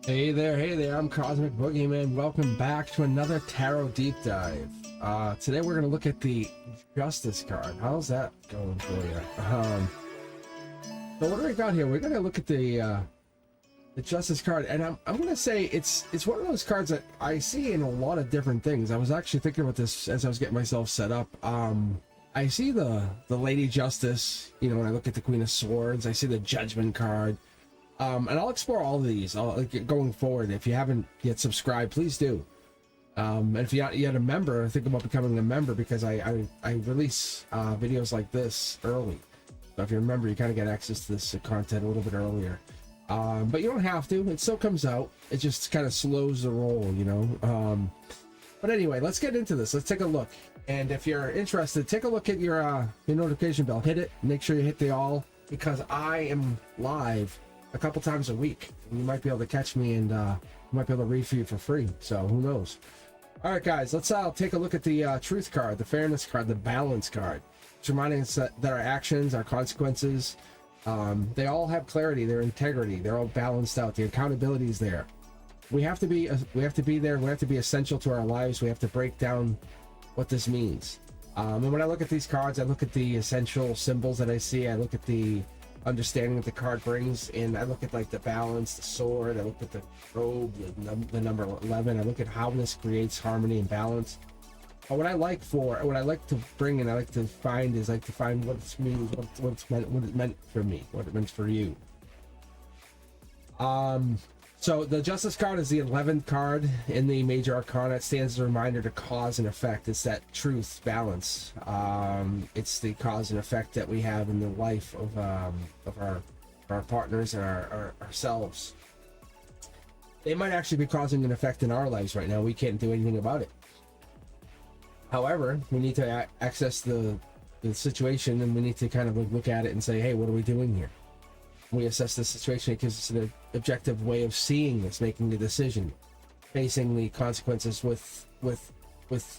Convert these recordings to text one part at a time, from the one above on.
Hey there, I'm Cosmic Boogeyman. Welcome back to another Tarot Deep Dive. Today we're going to look at the Justice card. How's that going for you? So what do we got here? We're going to look at the Justice card, and I'm going to say it's one of those cards that I see in a lot of different things. I was actually thinking about this as I was getting myself set up. I see the Lady Justice, you know, when I look at the Queen of Swords. I see the Judgment card. And I'll explore all of these going forward. If you haven't yet subscribed, please do. And if you're not yet a member, think about becoming a member, because I release videos like this early. So if you're a member, you kind of get access to this content a little bit earlier. But you don't have to. It still comes out. It just kind of slows the roll, you know. But anyway, let's get into this. Let's take a look. And if you're interested, take a look at your notification bell. Hit it. Make sure you hit the all, because I am live a couple times a week. You might be able to catch me, and you might be able to read for you for free. So who knows? All right, guys, let's take a look at the Truth card, the Fairness card, the Balance card. It's reminding us that our actions, our consequences, they all have clarity, their integrity, they're all balanced out. The accountability is there. We have to be there. We have to be essential to our lives. We have to break down what this means. And when I look at these cards, I look at the essential symbols that I see. I look at the understanding that the card brings, and I look at like the balance, the sword, I look at the robe, the number 11. I look at how this creates harmony and balance. But what I like to bring and I like to find is what it means, what it meant for me, what it meant for you. So the Justice card is the 11th card in the Major Arcana. It stands as a reminder to cause and effect. It's that truth, balance. It's the cause and effect that we have in the life of our partners and ourselves. They might actually be causing an effect in our lives right now. We can't do anything about it. However, we need to access the situation, and we need to kind of look at it and say, hey, what are we doing here? We assess the situation. It gives us an objective way of seeing this, making a decision, facing the consequences with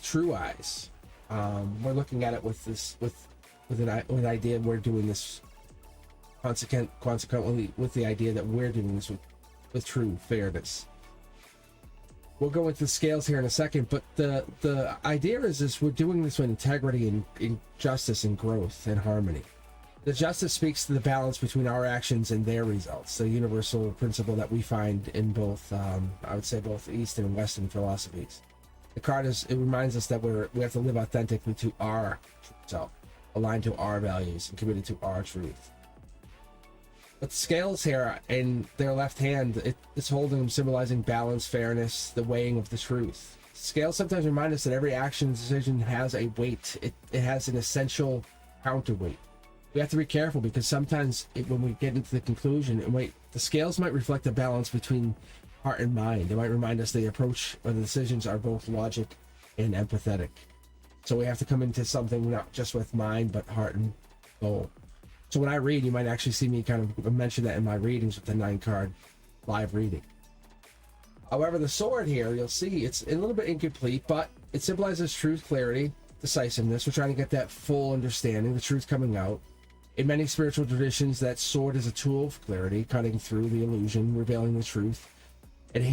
true eyes. We're looking at it with an idea we're doing this consequently with the idea that we're doing this with true fairness. We'll go into the scales here in a second, but the idea is we're doing this with integrity and justice and growth and harmony. The Justice speaks to the balance between our actions and their results, the universal principle that we find in both, I would say, both Eastern and Western philosophies. The card it reminds us that we have to live authentically to our self, aligned to our values, and committed to our truth. But the scales here in their left hand, it's holding them, symbolizing balance, fairness, the weighing of the truth. Scales sometimes remind us that every action and decision has a weight. It has an essential counterweight. We have to be careful, because sometimes when we get into the conclusion, the scales might reflect a balance between heart and mind. They might remind us the approach or the decisions are both logic and empathetic. So we have to come into something not just with mind, but heart and soul. So when I read, you might actually see me kind of mention that in my readings with the 9-card live reading. However, the sword here, you'll see it's a little bit incomplete, but it symbolizes truth, clarity, decisiveness. We're trying to get that full understanding, the truth coming out. In many spiritual traditions, that sword is a tool of clarity, cutting through the illusion, revealing the truth. And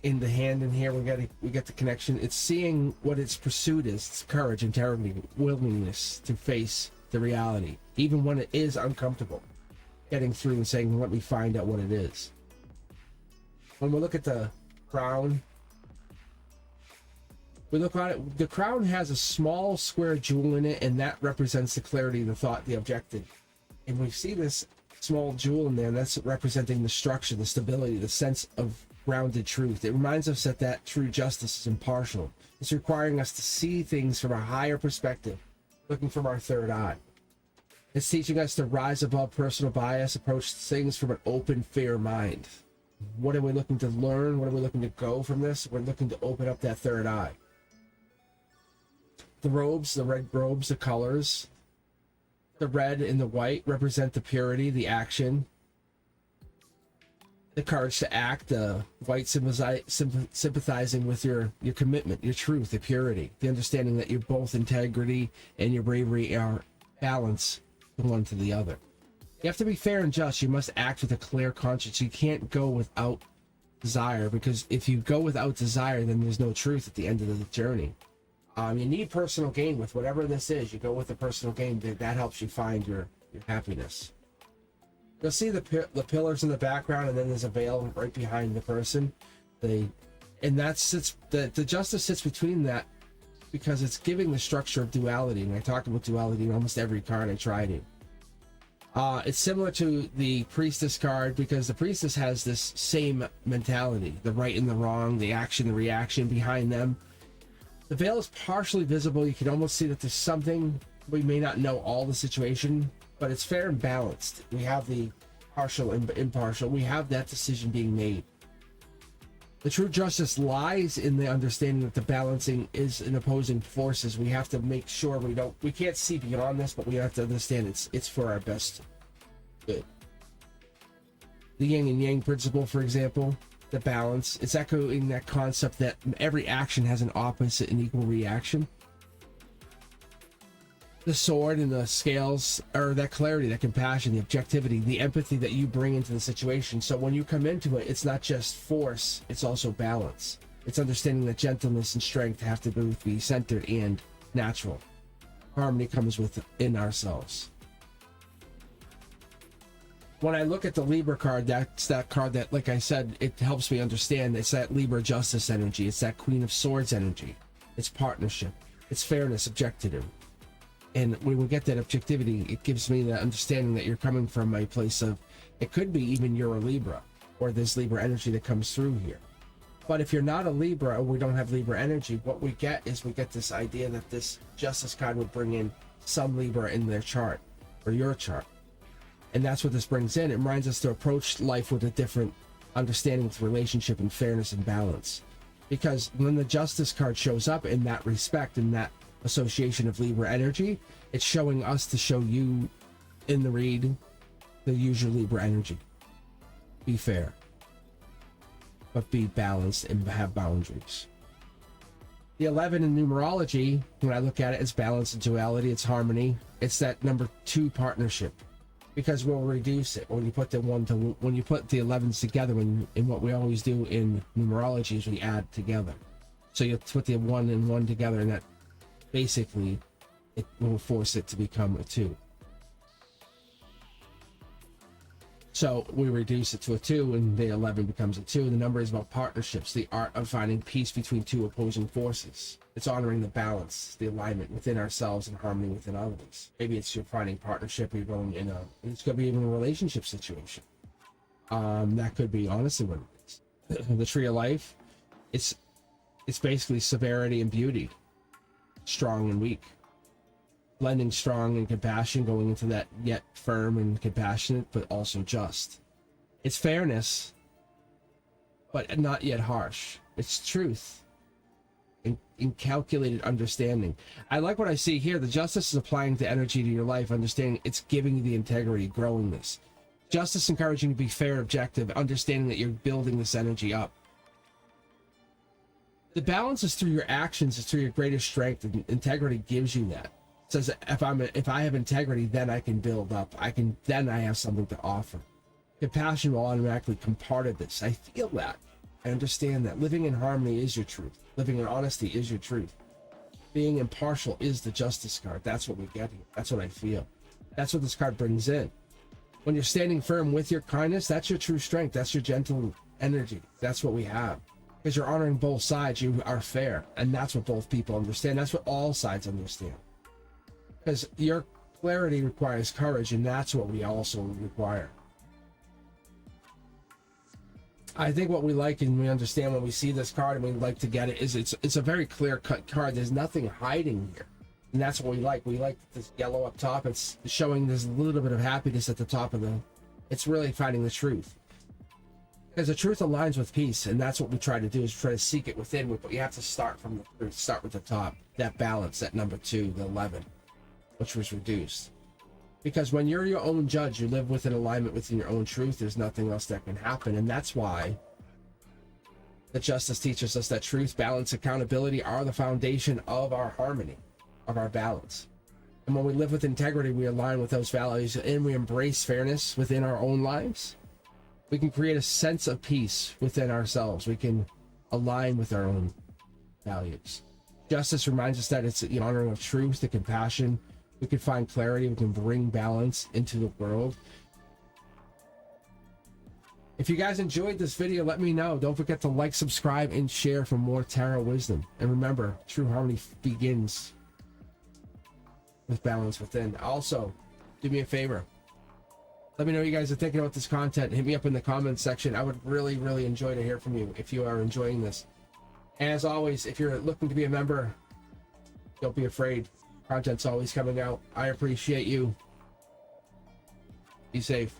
in here, we get the connection. It's seeing what its pursuit is. It's courage, integrity, willingness to face the reality, even when it is uncomfortable. Getting through and saying, let me find out what it is. When we look at the crown, we look at it, the crown has a small square jewel in it, and that represents the clarity, the thought, the objective. And we see this small jewel in there, and that's representing the structure, the stability, the sense of grounded truth. It reminds us that true justice is impartial. It's requiring us to see things from a higher perspective, looking from our third eye. It's teaching us to rise above personal bias, approach things from an open, fair mind. What are we looking to learn? What are we looking to go from this? We're looking to open up that third eye. The robes, the red robes, the colors, the red and the white represent the purity, the action, the courage to act, the white sympathizing with your commitment, your truth, the purity, the understanding that your both integrity and your bravery are balance one to the other. You have to be fair and just. You must act with a clear conscience. You can't go without desire, because if you go without desire, then there's no truth at the end of the journey. You need personal gain with whatever this is. You go with the personal gain. That helps you find your happiness. You'll see the pillars in the background, and then there's a veil right behind the person. The justice sits between that, because it's giving the structure of duality. And I talk about duality in almost every card I try to. It's similar to the priestess card, because the priestess has this same mentality, the right and the wrong, the action, the reaction behind them. The veil is partially visible. You can almost see that there's something. We may not know all the situation, but it's fair and balanced. We have the partial and impartial. We have that decision being made. The true justice lies in the understanding that the balancing is in opposing forces. We have to make sure we can't see beyond this, but we have to understand it's for our best good. The yin and yang principle, for example, the balance, it's echoing that concept that every action has an opposite and equal reaction. The sword and the scales are that clarity, that compassion, the objectivity, the empathy that you bring into the situation. So when you come into it, it's not just force, it's also balance. It's understanding that gentleness and strength have to both be centered and natural. Harmony comes within ourselves. When I look at the Libra card, that's that card that, like I said, it helps me understand. It's that Libra justice energy. It's that Queen of Swords energy. It's partnership. It's fairness, objective. And when we get that objectivity, it gives me that understanding that you're coming from a place of, it could be even you're a Libra, or this Libra energy that comes through here. But if you're not a Libra, or we don't have Libra energy, what we get is we get this idea that this justice card would bring in some Libra in their chart, or your chart. And that's what this brings in. It reminds us to approach life with a different understanding with relationship and fairness and balance. Because when the justice card shows up in that respect, in that association of Libra energy, it's showing us to show you in the read the usual Libra energy. Be fair, but be balanced and have boundaries. The 11 in numerology, when I look at it, it's balance and duality, it's harmony. It's that number 2 partnership, because we'll reduce it when you put the 11s together. And what we always do in numerology is we add together. So you put the 1 and 1 together, and that basically it will force it to become a 2. So we reduce it to a 2, and the 11 becomes a 2. The number is about partnerships, the art of finding peace between 2 opposing forces. It's honoring the balance, the alignment within ourselves and harmony within others. Maybe it's you're finding partnership, or you're going in it's going to be even a relationship situation. That could be honestly what it is. The tree of life, it's basically severity and beauty, strong and weak. Blending strong and compassion, going into that yet firm and compassionate, but also just. It's fairness, but not yet harsh. It's truth and calculated understanding. I like what I see here. The justice is applying the energy to your life, understanding it's giving you the integrity, growing this. Justice encouraging you to be fair, objective, understanding that you're building this energy up. The balance is through your actions, it's through your greatest strength, and integrity gives you that. It says if I have integrity, then I can build up. Then I have something to offer. Compassion will automatically come part of this. I feel that. I understand that. Living in harmony is your truth. Living in honesty is your truth. Being impartial is the justice card. That's what we get here. That's what I feel. That's what this card brings in. When you're standing firm with your kindness, that's your true strength. That's your gentle energy. That's what we have. Because you're honoring both sides, you are fair. And that's what both people understand. That's what all sides understand. Because your clarity requires courage, and that's what we also require. I think what we like and we understand when we see this card and we like to get it is it's a very clear-cut card. There's nothing hiding here. And that's what we like. We like this yellow up top. It's showing there's a little bit of happiness at the top of it's really finding the truth. Because the truth aligns with peace, and that's what we try to do, is try to seek it within. But you have to start from the truth, start with the top. That balance, that number 2, the 11. Which was reduced. Because when you're your own judge, you live with an alignment within your own truth, there's nothing else that can happen. And that's why the justice teaches us that truth, balance, accountability are the foundation of our harmony, of our balance. And when we live with integrity, we align with those values and we embrace fairness within our own lives. We can create a sense of peace within ourselves. We can align with our own values. Justice reminds us that it's the honoring of truth, the compassion. We can find clarity. We can bring balance into the world. If you guys enjoyed this video, let me know. Don't forget to like, subscribe, and share for more tarot wisdom. And remember, true harmony begins with balance within. Also, do me a favor. Let me know what you guys are thinking about this content. Hit me up in the comments section. I would really, really enjoy to hear from you if you are enjoying this. And as always, if you're looking to be a member, don't be afraid. Content's always coming out. I appreciate you. Be safe.